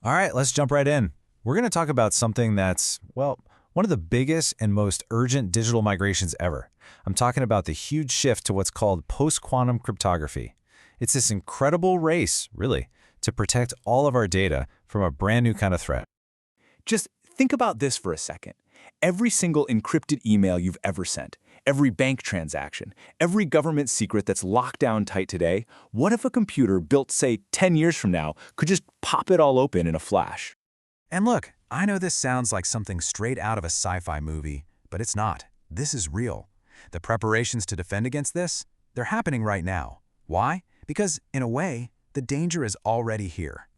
All right, let's jump right in. We're going to talk about something that's, well, one of the biggest and most urgent digital migrations ever. I'm talking about the huge shift to what's called post-quantum cryptography. It's this incredible race, really, to protect all of our data from a brand new kind of threat. Just think about this for a second. Every single encrypted email you've ever sent, every bank transaction, every government secret that's locked down tight today, what if a computer built, say, 10 years from now could just pop it all open in a flash? And look, I know this sounds like something straight out of a sci-fi movie, but it's not. This is real. The preparations to defend against this, they're happening right now. Why? Because, in a way, the danger is already here.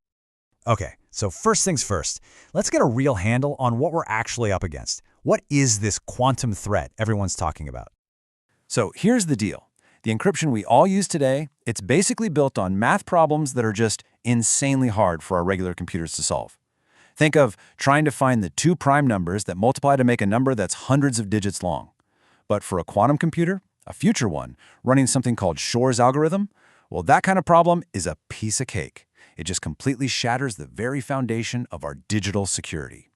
Okay, so first things first, let's get a real handle on what we're actually up against. What is this quantum threat everyone's talking about? So here's the deal. The encryption we all use today, it's basically built on math problems that are just insanely hard for our regular computers to solve. Think of trying to find the two prime numbers that multiply to make a number that's hundreds of digits long. But for a quantum computer, a future one, running something called Shor's algorithm, well, that kind of problem is a piece of cake. It just completely shatters the very foundation of our digital security.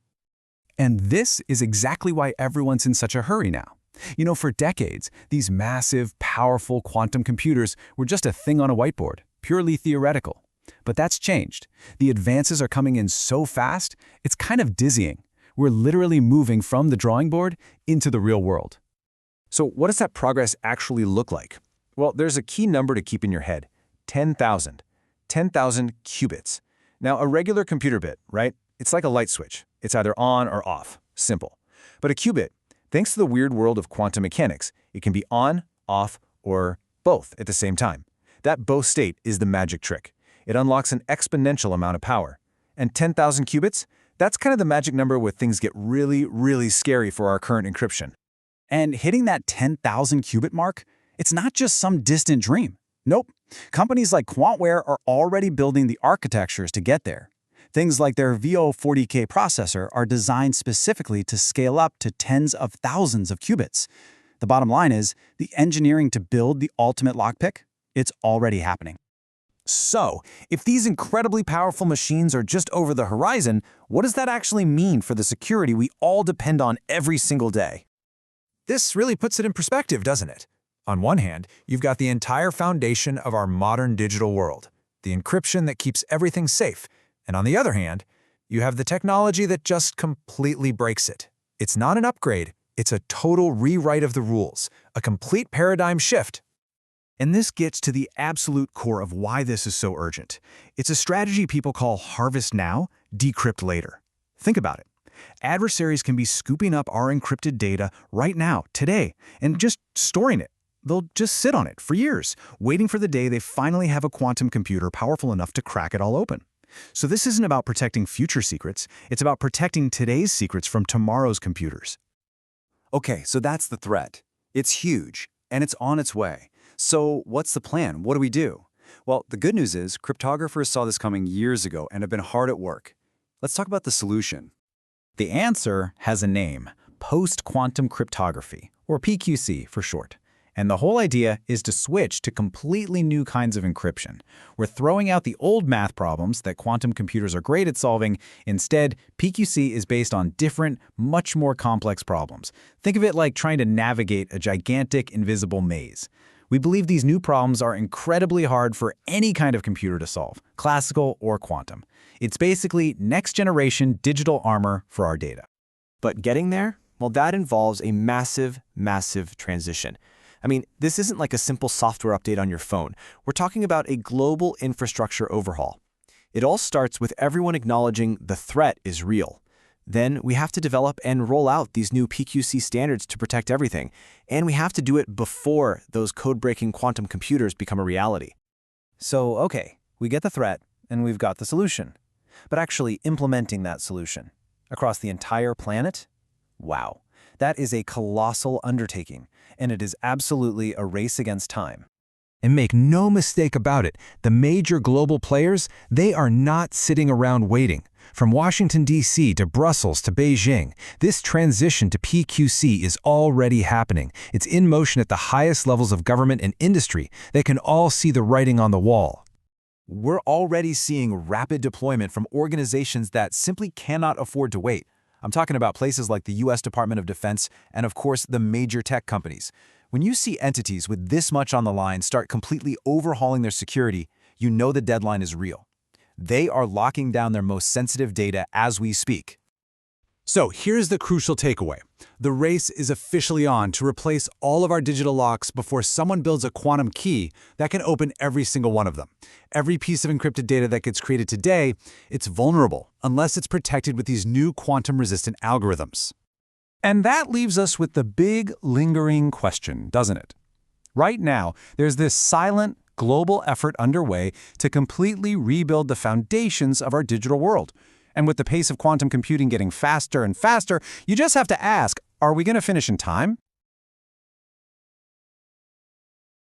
And this is exactly why everyone's in such a hurry now. You know, for decades, these massive, powerful quantum computers were just a thing on a whiteboard, purely theoretical. But that's changed. The advances are coming in so fast, it's kind of dizzying. We're literally moving from the drawing board into the real world. So what does that progress actually look like? Well, there's a key number to keep in your head, 10,000. 10,000 qubits. Now, a regular computer bit, right? It's like a light switch. It's either on or off. Simple. But a qubit, thanks to the weird world of quantum mechanics, it can be on, off, or both at the same time. That both state is the magic trick. It unlocks an exponential amount of power. And 10,000 qubits, that's kind of the magic number where things get really, really scary for our current encryption. And hitting that 10,000 qubit mark, it's not just some distant dream. Nope. Companies like Quantware are already building the architectures to get there. Things like their VO40K processor are designed specifically to scale up to tens of thousands of qubits. The bottom line is, the engineering to build the ultimate lockpick, it's already happening. So, if these incredibly powerful machines are just over the horizon, what does that actually mean for the security we all depend on every single day? This really puts it in perspective, doesn't it? On one hand, you've got the entire foundation of our modern digital world, the encryption that keeps everything safe. And on the other hand, you have the technology that just completely breaks it. It's not an upgrade, it's a total rewrite of the rules, a complete paradigm shift. And this gets to the absolute core of why this is so urgent. It's a strategy people call harvest now, decrypt later. Think about it. Adversaries can be scooping up our encrypted data right now, today, and just storing it. They'll just sit on it for years, waiting for the day they finally have a quantum computer powerful enough to crack it all open. So this isn't about protecting future secrets, it's about protecting today's secrets from tomorrow's computers. Okay, so that's the threat. It's huge, and it's on its way. So what's the plan? What do we do? Well, the good news is cryptographers saw this coming years ago and have been hard at work. Let's talk about the solution. The answer has a name, post-quantum cryptography, or PQC for short. And the whole idea is to switch to completely new kinds of encryption. We're throwing out the old math problems that quantum computers are great at solving. Instead, PQC is based on different, much more complex problems. Think of it like trying to navigate a gigantic, invisible maze. We believe these new problems are incredibly hard for any kind of computer to solve, classical or quantum. It's basically next-generation digital armor for our data. But getting there, well, that involves a massive, massive transition. I mean, this isn't like a simple software update on your phone. We're talking about a global infrastructure overhaul. It all starts with everyone acknowledging the threat is real. Then we have to develop and roll out these new PQC standards to protect everything. And we have to do it before those code-breaking quantum computers become a reality. So, okay, we get the threat, and we've got the solution. But actually implementing that solution across the entire planet? Wow, that is a colossal undertaking, and it is absolutely a race against time. And make no mistake about it, the major global players, they are not sitting around waiting. From Washington, D.C. to Brussels to Beijing, this transition to PQC is already happening. It's in motion at the highest levels of government and industry. They can all see the writing on the wall. We're already seeing rapid deployment from organizations that simply cannot afford to wait. I'm talking about places like the US Department of Defense and, of course, the major tech companies. When you see entities with this much on the line start completely overhauling their security, you know the deadline is real. They are locking down their most sensitive data as we speak. So here's the crucial takeaway. The race is officially on to replace all of our digital locks before someone builds a quantum key that can open every single one of them. Every piece of encrypted data that gets created today, it's vulnerable unless it's protected with these new quantum-resistant algorithms. And that leaves us with the big, lingering question, doesn't it? Right now, there's this silent, global effort underway to completely rebuild the foundations of our digital world. And with the pace of quantum computing getting faster and faster, you just have to ask, are we going to finish in time?